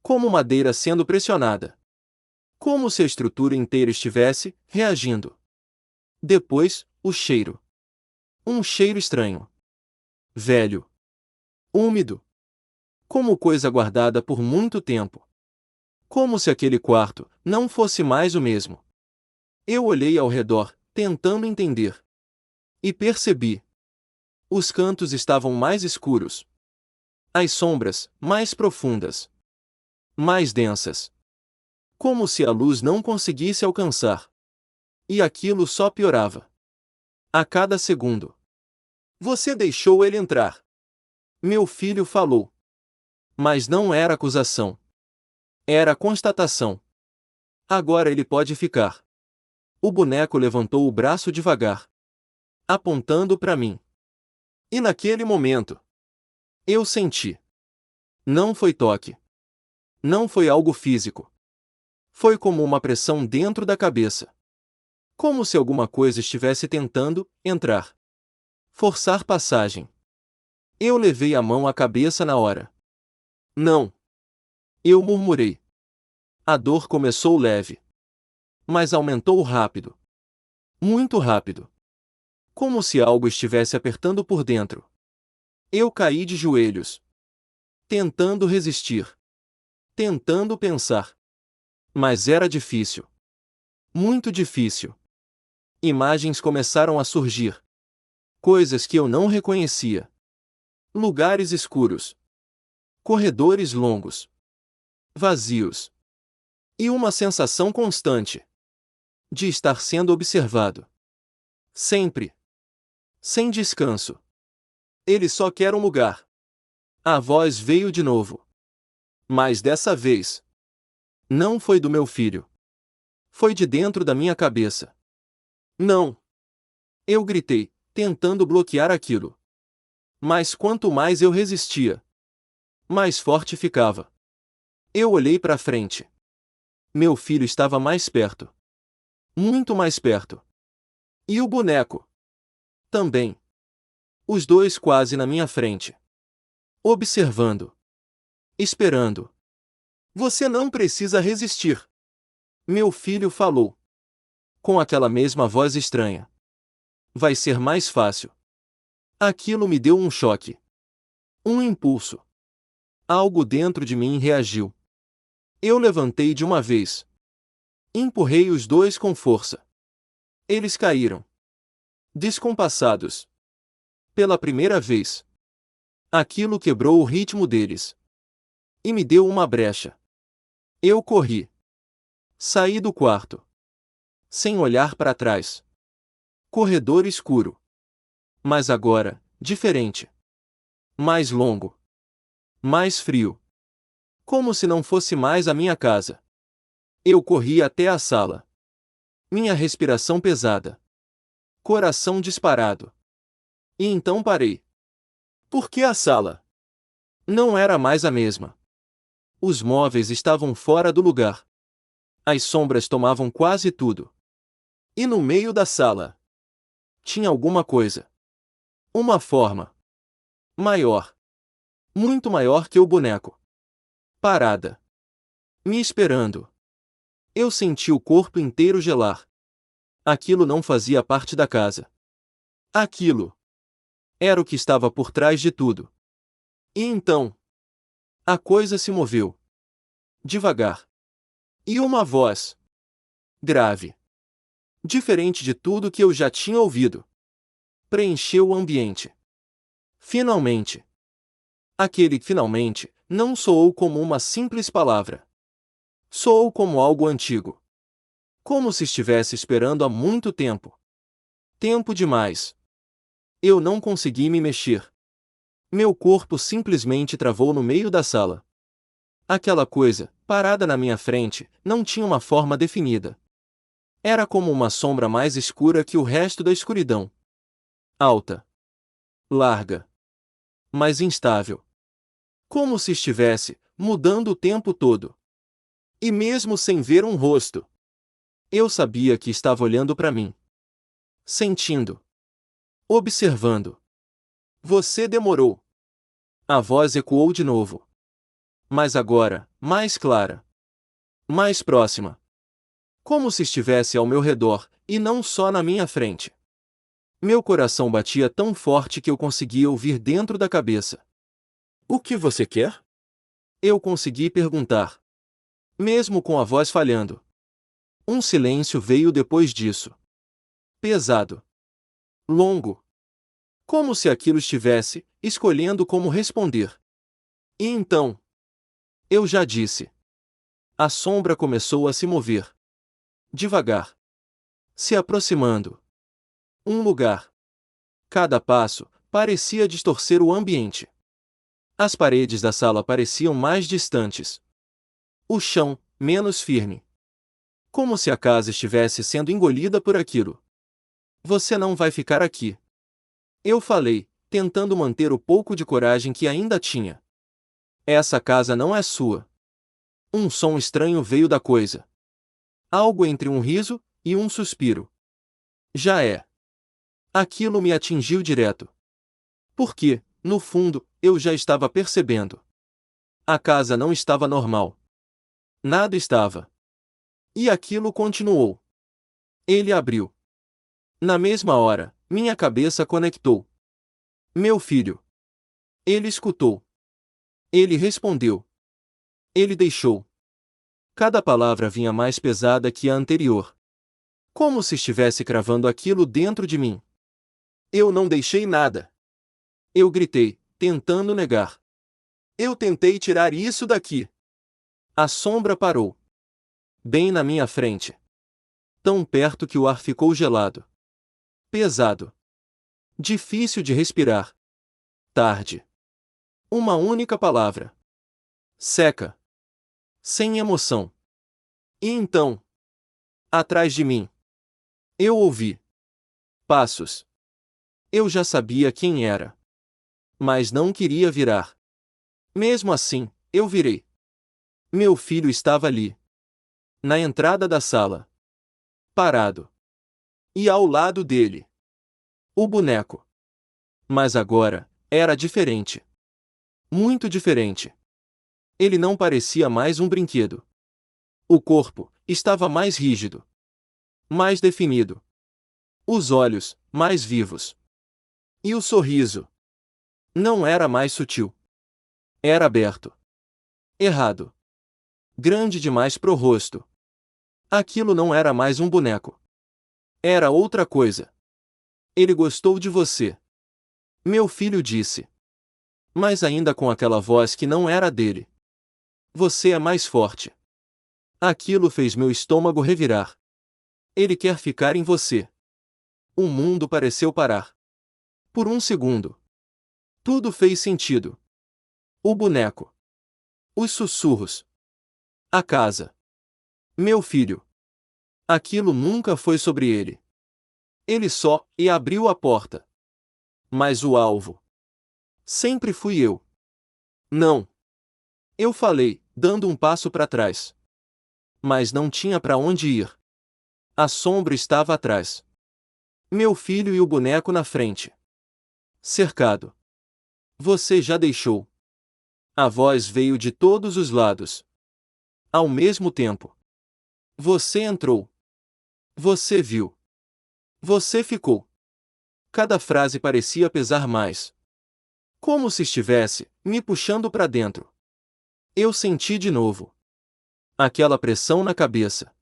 Como madeira sendo pressionada. Como se a estrutura inteira estivesse reagindo. Depois, o cheiro. Um cheiro estranho. Velho. Úmido. Como coisa guardada por muito tempo. Como se aquele quarto não fosse mais o mesmo. Eu olhei ao redor, tentando entender. E percebi. Os cantos estavam mais escuros. As sombras, mais profundas. Mais densas. Como se a luz não conseguisse alcançar. E aquilo só piorava. A cada segundo. Você deixou ele entrar. Meu filho falou. Mas não era acusação. Era constatação. Agora ele pode ficar. O boneco levantou o braço devagar. Apontando para mim. E naquele momento. Eu senti. Não foi toque. Não foi algo físico. Foi como uma pressão dentro da cabeça. Como se alguma coisa estivesse tentando entrar. Forçar passagem. Eu levei a mão à cabeça na hora. Não. Eu murmurei. A dor começou leve. Mas aumentou rápido. Muito rápido. Como se algo estivesse apertando por dentro. Eu caí de joelhos. Tentando resistir. Tentando pensar. Mas era difícil. Muito difícil. Imagens começaram a surgir. Coisas que eu não reconhecia. Lugares escuros. Corredores longos. Vazios. E uma sensação constante. De estar sendo observado. Sempre. Sem descanso. Ele só quer um lugar. A voz veio de novo. Mas dessa vez. Não foi do meu filho. Foi de dentro da minha cabeça. Não. Eu gritei, tentando bloquear aquilo. Mas quanto mais eu resistia, mais forte ficava. Eu olhei para frente. Meu filho estava mais perto. Muito mais perto. E o boneco? Também. Os dois quase na minha frente. Observando. Esperando. Você não precisa resistir. Meu filho falou. Com aquela mesma voz estranha. Vai ser mais fácil. Aquilo me deu um choque. Um impulso. Algo dentro de mim reagiu. Eu levantei de uma vez. Empurrei os dois com força. Eles caíram. Descompassados. Pela primeira vez. Aquilo quebrou o ritmo deles. E me deu uma brecha. Eu corri. Saí do quarto. sem olhar para trás. Corredor escuro. Mas agora, diferente. Mais longo. Mais frio. Como se não fosse mais a minha casa. Eu corri até a sala. Minha respiração pesada. Coração disparado. E então parei. Porque a sala não era mais a mesma. Os móveis estavam fora do lugar. As sombras tomavam quase tudo. E no meio da sala tinha alguma coisa. Uma forma. Maior. Muito maior que o boneco. Parada. Me esperando. Eu senti o corpo inteiro gelar. Aquilo não fazia parte da casa. Aquilo era o que estava por trás de tudo. E então, a coisa se moveu. Devagar. E uma voz grave, diferente de tudo que eu já tinha ouvido, preencheu o ambiente. Finalmente. Aquele finalmente não soou como uma simples palavra. Soou como algo antigo. Como se estivesse esperando há muito tempo. Tempo demais. Eu não consegui me mexer. Meu corpo simplesmente travou no meio da sala. Aquela coisa, parada na minha frente, não tinha uma forma definida. Era como uma sombra mais escura que o resto da escuridão. Alta. Larga. Mas instável. Como se estivesse mudando o tempo todo. E mesmo sem ver um rosto, eu sabia que estava olhando para mim. Sentindo. Observando. Você demorou. A voz ecoou de novo. Mas agora, mais clara. Mais próxima. Como se estivesse ao meu redor, e não só na minha frente. Meu coração batia tão forte que eu conseguia ouvir dentro da cabeça. O que você quer? Eu consegui perguntar. Mesmo com a voz falhando. Um silêncio veio depois disso. Pesado. Longo. Como se aquilo estivesse escolhendo como responder. E então, eu já disse. A sombra começou a se mover. Devagar. Se aproximando. Um lugar. Cada passo parecia distorcer o ambiente. As paredes da sala pareciam mais distantes. O chão, menos firme. Como se a casa estivesse sendo engolida por aquilo. Você não vai ficar aqui. Eu falei, tentando manter o pouco de coragem que ainda tinha. Essa casa não é sua. Um som estranho veio da coisa. Algo entre um riso e um suspiro. Já é. Aquilo me atingiu direto. Porque, no fundo, eu já estava percebendo. A casa não estava normal. Nada estava. E aquilo continuou. Ele abriu. Na mesma hora, minha cabeça conectou. Meu filho. Ele escutou. Ele respondeu. Ele deixou. Cada palavra vinha mais pesada que a anterior. Como se estivesse cravando aquilo dentro de mim. Eu não deixei nada. Eu gritei, tentando negar. Eu tentei tirar isso daqui. A sombra parou. Bem na minha frente. Tão perto que o ar ficou gelado. Pesado. Difícil de respirar. Tarde. Uma única palavra. Seca. Sem emoção. E então, atrás de mim, eu ouvi passos. Eu já sabia quem era. Mas não queria virar. Mesmo assim, eu virei. Meu filho estava ali. Na entrada da sala. Parado. E ao lado dele. O boneco. Mas agora, era diferente. Muito diferente. Ele não parecia mais um brinquedo. O corpo estava mais rígido. Mais definido. Os olhos, mais vivos. E o sorriso. Não era mais sutil. Era aberto. Errado. Grande demais pro rosto. Aquilo não era mais um boneco. Era outra coisa. Ele gostou de você. Meu filho disse. Mas ainda com aquela voz que não era dele. Você é mais forte. Aquilo fez meu estômago revirar. Ele quer ficar em você. O mundo pareceu parar. Por um segundo. Tudo fez sentido. O boneco. Os sussurros. A casa. Meu filho. Aquilo nunca foi sobre ele. Ele só abriu a porta. Mas o alvo. Sempre fui eu. Não. Eu falei, dando um passo para trás. Mas não tinha para onde ir. A sombra estava atrás. Meu filho e o boneco na frente. Cercado. Você já deixou. A voz veio de todos os lados. Ao mesmo tempo. Você entrou. Você viu. Você ficou. Cada frase parecia pesar mais. Como se estivesse me puxando para dentro. Eu senti de novo. Aquela pressão na cabeça.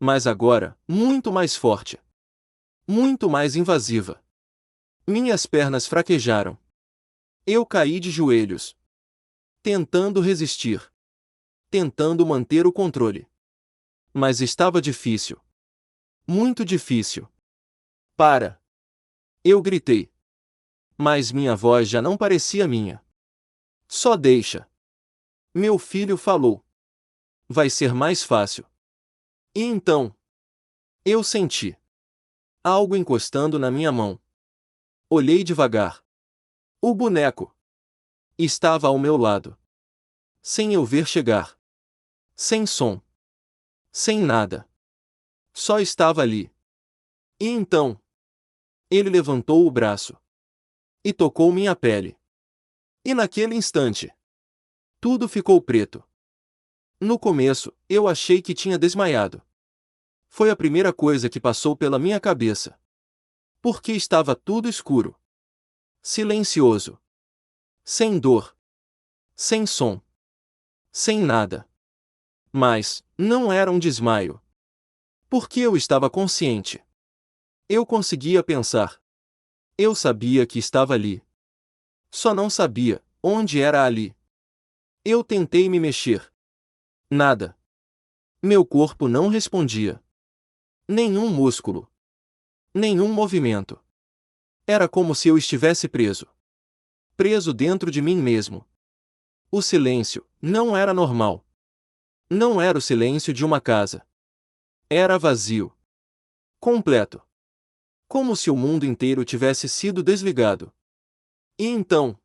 Mas agora, muito mais forte. Muito mais invasiva. Minhas pernas fraquejaram. Eu caí de joelhos. Tentando resistir. Tentando manter o controle. Mas estava difícil. Muito difícil. Para! Eu gritei. Mas minha voz já não parecia minha. Só deixa. Meu filho falou. Vai ser mais fácil. E então? Eu senti algo encostando na minha mão. Olhei devagar. O boneco estava ao meu lado. Sem eu ver chegar. Sem som. Sem nada. Só estava ali. E então? Ele levantou o braço. E tocou minha pele. E naquele instante, tudo ficou preto. No começo, eu achei que tinha desmaiado. Foi a primeira coisa que passou pela minha cabeça. Porque estava tudo escuro. Silencioso. Sem dor. Sem som. Sem nada. Mas, não era um desmaio. Porque eu estava consciente. Eu conseguia pensar. Eu sabia que estava ali. Só não sabia onde era ali. Eu tentei me mexer. Nada. Meu corpo não respondia. Nenhum músculo. Nenhum movimento. Era como se eu estivesse preso. Preso dentro de mim mesmo. O silêncio não era normal. Não era o silêncio de uma casa. Era vazio. Completo. Como se o mundo inteiro tivesse sido desligado. E então?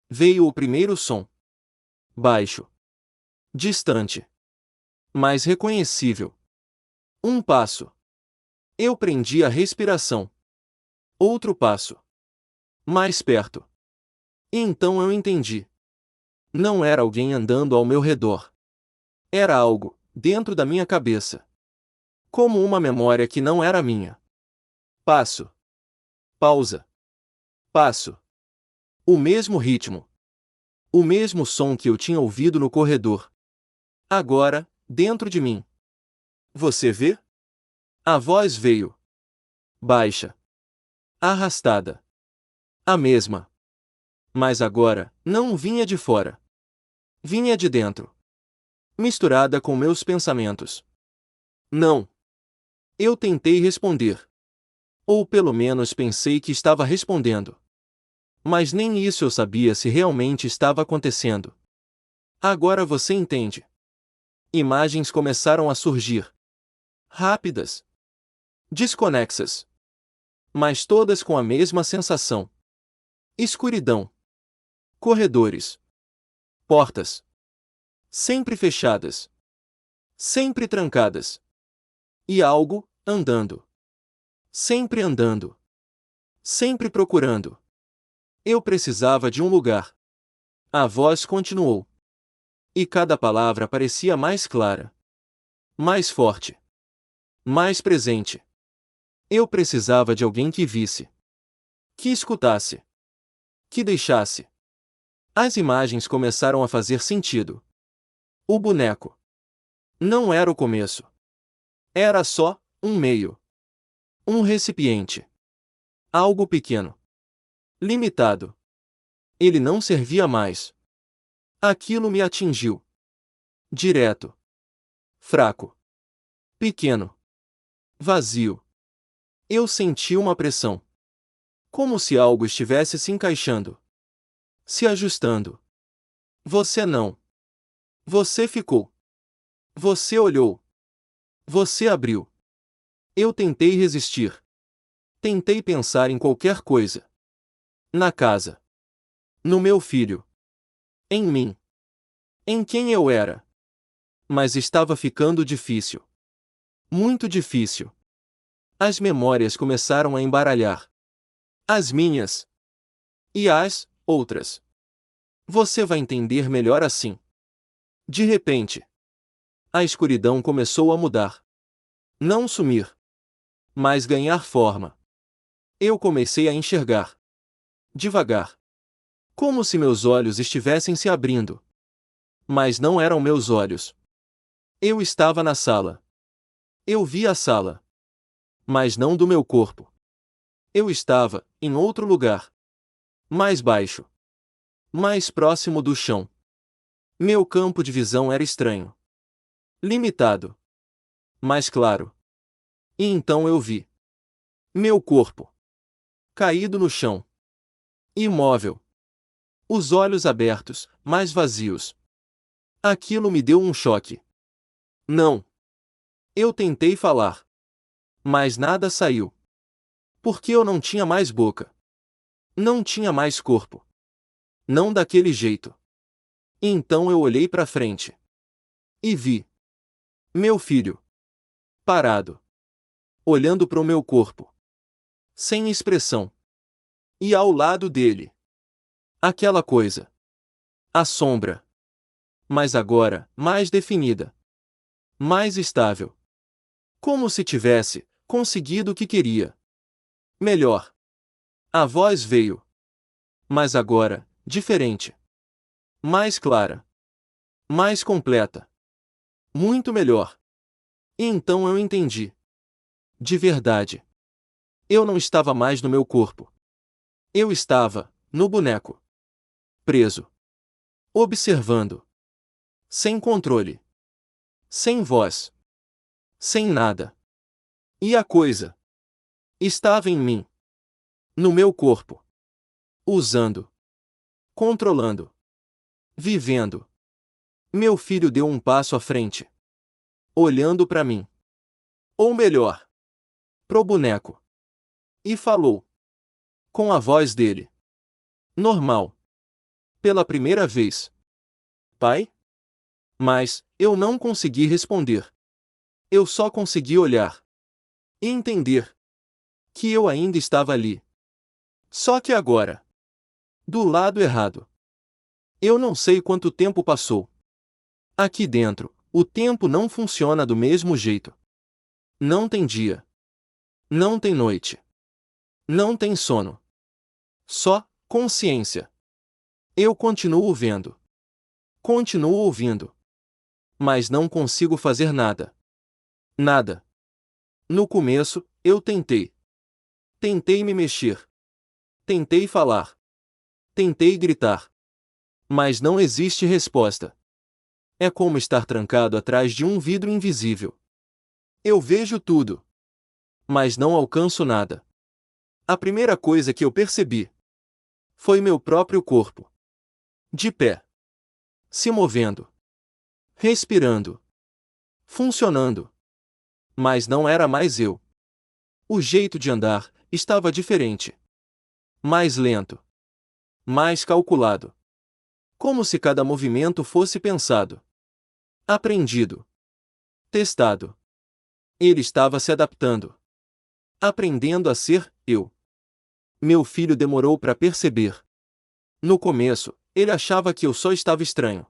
Veio o primeiro som. Baixo. Distante. Mas reconhecível. Um passo. Eu prendi a respiração. Outro passo. Mais perto. E então eu entendi. Não era alguém andando ao meu redor. Era algo, dentro da minha cabeça. Como uma memória que não era minha. Passo. Pausa. Passo. O mesmo ritmo. O mesmo som que eu tinha ouvido no corredor. Agora, dentro de mim. Você vê? A voz veio. Baixa. Arrastada. A mesma. Mas agora, não vinha de fora. Vinha de dentro. Misturada com meus pensamentos. Não. Eu tentei responder. Ou pelo menos pensei que estava respondendo. Mas nem isso eu sabia se realmente estava acontecendo. Agora você entende. Imagens começaram a surgir. Rápidas. Desconexas. Mas todas com a mesma sensação. Escuridão. Corredores. Portas. Sempre fechadas. Sempre trancadas. E algo, andando. Sempre andando. Sempre procurando. Eu precisava de um lugar. A voz continuou. E cada palavra parecia mais clara. Mais forte. Mais presente. Eu precisava de alguém que visse. Que escutasse. Que deixasse. As imagens começaram a fazer sentido. O boneco. Não era o começo. Era só um meio. Um recipiente. Algo pequeno. Limitado. Ele não servia mais. Aquilo me atingiu. Direto. Fraco. Pequeno. Vazio. Eu senti uma pressão. Como se algo estivesse se encaixando. Se ajustando. Você não. Você ficou. Você olhou. Você abriu. Eu tentei resistir. Tentei pensar em qualquer coisa. Na casa. No meu filho. Em mim. Em quem eu era. Mas estava ficando difícil. Muito difícil. As memórias começaram a embaralhar. As minhas. E as outras. Você vai entender melhor assim. De repente, a escuridão começou a mudar. Não sumir, mas ganhar forma. Eu comecei a enxergar. Devagar. Como se meus olhos estivessem se abrindo. Mas não eram meus olhos. Eu estava na sala. Eu vi a sala. Mas não do meu corpo. Eu estava em outro lugar. Mais baixo. Mais próximo do chão. Meu campo de visão era estranho. Limitado. Mais claro. E então eu vi. Meu corpo. Caído no chão. Imóvel. Os olhos abertos, mas vazios. Aquilo me deu um choque. Não. Eu tentei falar. Mas nada saiu. Porque eu não tinha mais boca. Não tinha mais corpo. Não daquele jeito. Então eu olhei para frente. E vi. Meu filho. Parado. Olhando para o meu corpo. Sem expressão. E ao lado dele. Aquela coisa. A sombra. Mas agora, mais definida. Mais estável. Como se tivesse conseguido o que queria. Melhor. A voz veio. Mas agora, diferente. Mais clara. Mais completa. Muito melhor. E então eu entendi. De verdade. Eu não estava mais no meu corpo. Eu estava no boneco. Preso. Observando. Sem controle. Sem voz. Sem nada. E a coisa estava em mim. No meu corpo. Usando. Controlando. Vivendo. Meu filho deu um passo à frente. Olhando para mim. Ou melhor. Pro boneco. E falou. Com a voz dele. Normal. Pela primeira vez. Pai? Mas, eu não consegui responder. Eu só consegui olhar. E entender. Que eu ainda estava ali. Só que agora. Do lado errado. Eu não sei quanto tempo passou. Aqui dentro, o tempo não funciona do mesmo jeito. Não tem dia. Não tem noite. Não tem sono. Só consciência. Eu continuo vendo. Continuo ouvindo. Mas não consigo fazer nada. Nada. No começo, eu tentei. Tentei me mexer. Tentei falar. Tentei gritar. Mas não existe resposta. É como estar trancado atrás de um vidro invisível. Eu vejo tudo. Mas não alcanço nada. A primeira coisa que eu percebi foi meu próprio corpo. De pé. Se movendo. Respirando. Funcionando. Mas não era mais eu. O jeito de andar estava diferente. Mais lento. Mais calculado. Como se cada movimento fosse pensado. Aprendido. Testado. Ele estava se adaptando. Aprendendo a ser eu. Meu filho demorou para perceber. No começo, ele achava que eu só estava estranho.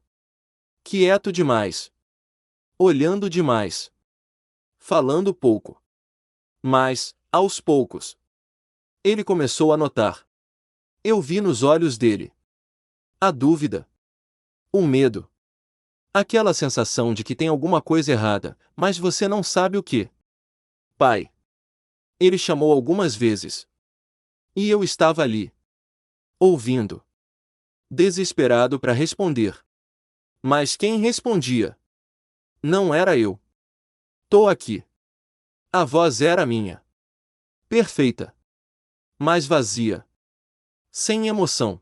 Quieto demais. Olhando demais. Falando pouco. Mas, aos poucos, ele começou a notar. Eu vi nos olhos dele a dúvida. O medo. Aquela sensação de que tem alguma coisa errada, mas você não sabe o que. Pai. Ele chamou algumas vezes. E eu estava ali. Ouvindo. Desesperado para responder. Mas quem respondia? Não era eu. Tô aqui. A voz era minha. Perfeita. Mas vazia. Sem emoção.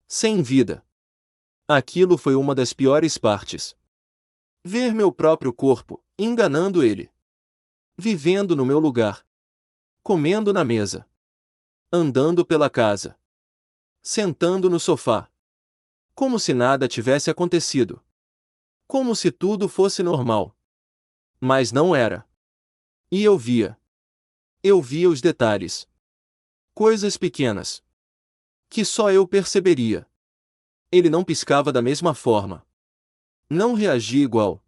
Sem vida. Aquilo foi uma das piores partes. Ver meu próprio corpo, enganando ele. Vivendo no meu lugar. Comendo na mesa. Andando pela casa. Sentando no sofá. Como se nada tivesse acontecido. Como se tudo fosse normal. Mas não era. E eu via. Eu via os detalhes. Coisas pequenas. Que só eu perceberia. Ele não piscava da mesma forma. Não reagia igual.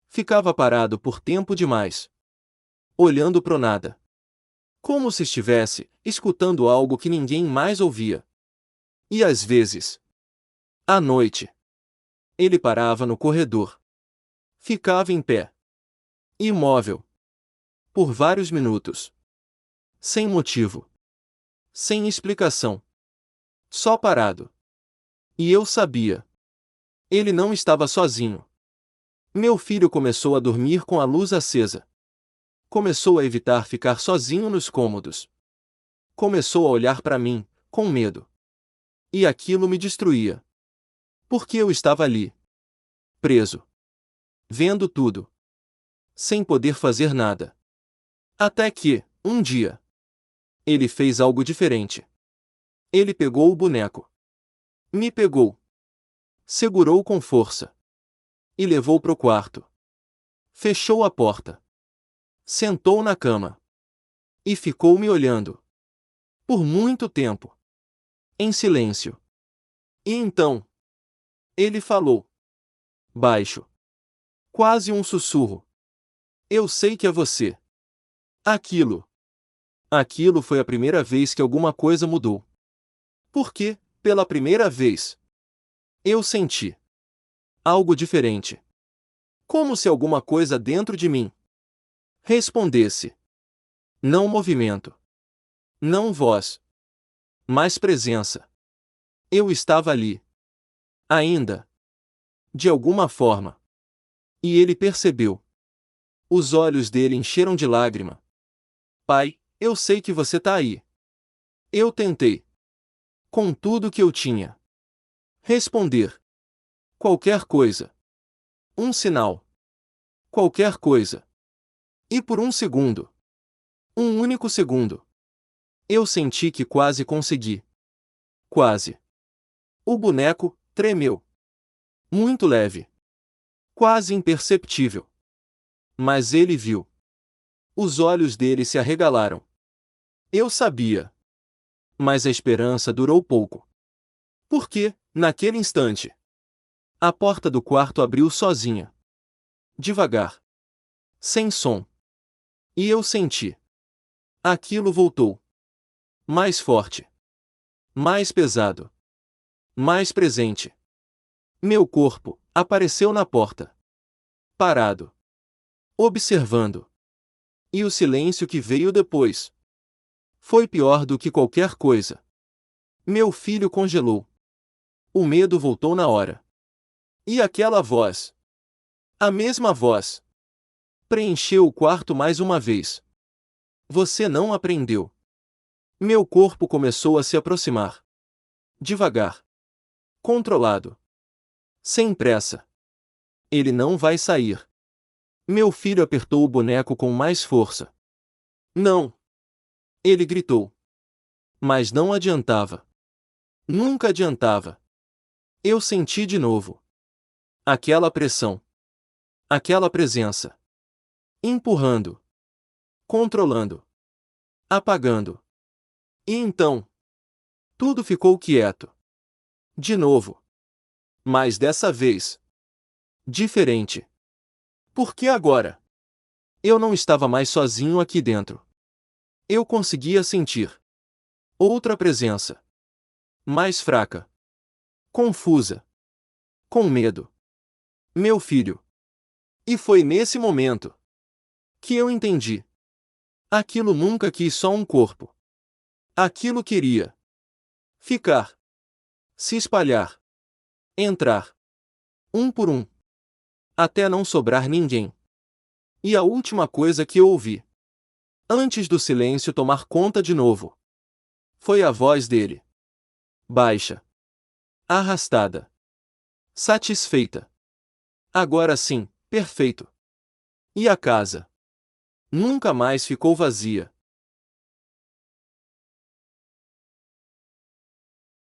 Ficava parado por tempo demais. Olhando pro nada. Como se estivesse escutando algo que ninguém mais ouvia. E às vezes, à noite, ele parava no corredor. Ficava em pé. Imóvel. Por vários minutos. Sem motivo. Sem explicação. Só parado. E eu sabia. Ele não estava sozinho. Meu filho começou a dormir com a luz acesa. Começou a evitar ficar sozinho nos cômodos. Começou a olhar para mim, com medo. E aquilo me destruía. Porque eu estava ali. Preso. Vendo tudo. Sem poder fazer nada. Até que, um dia, ele fez algo diferente. Ele pegou o boneco. Me pegou. Segurou com força. E levou pro quarto. Fechou a porta. Sentou na cama. E ficou me olhando. Por muito tempo. Em silêncio. E então, ele falou. Baixo. Quase um sussurro. Eu sei que é você. Aquilo. Aquilo foi a primeira vez que alguma coisa mudou. Porque, pela primeira vez, eu senti algo diferente. Como se alguma coisa dentro de mim respondesse. Não movimento. Não voz. Mas presença. Eu estava ali. Ainda. De alguma forma. E ele percebeu. Os olhos dele encheram de lágrima. Pai, eu sei que você tá aí. Eu tentei. Com tudo que eu tinha. Responder. Qualquer coisa. Um sinal. Qualquer coisa. E por um segundo. Um único segundo. Eu senti que quase consegui. Quase. O boneco tremeu. Muito leve. Quase imperceptível. Mas ele viu. Os olhos dele se arregalaram. Eu sabia. Mas a esperança durou pouco. Porque, naquele instante, a porta do quarto abriu sozinha. Devagar. Sem som. E eu senti. Aquilo voltou. Mais forte. Mais pesado. Mais presente. Meu corpo apareceu na porta. Parado. Observando. E o silêncio que veio depois foi pior do que qualquer coisa. Meu filho congelou. O medo voltou na hora. E aquela voz. A mesma voz. Preencheu o quarto mais uma vez. Você não aprendeu. Meu corpo começou a se aproximar. Devagar. Controlado. Sem pressa. Ele não vai sair. Meu filho apertou o boneco com mais força. Não! Ele gritou. Mas não adiantava. Nunca adiantava. Eu senti de novo. Aquela pressão. Aquela presença. Empurrando. Controlando. Apagando. E então, tudo ficou quieto. De novo. Mas dessa vez, diferente. Porque agora, eu não estava mais sozinho aqui dentro. Eu conseguia sentir outra presença. Mais fraca. Confusa. Com medo. Meu filho. E foi nesse momento que eu entendi. Aquilo nunca quis só um corpo. Aquilo queria ficar. Se espalhar. Entrar. Um por um. Até não sobrar ninguém. E a última coisa que eu ouvi, antes do silêncio tomar conta de novo, foi a voz dele. Baixa. Arrastada. Satisfeita. Agora sim, perfeito. E a casa? Nunca mais ficou vazia.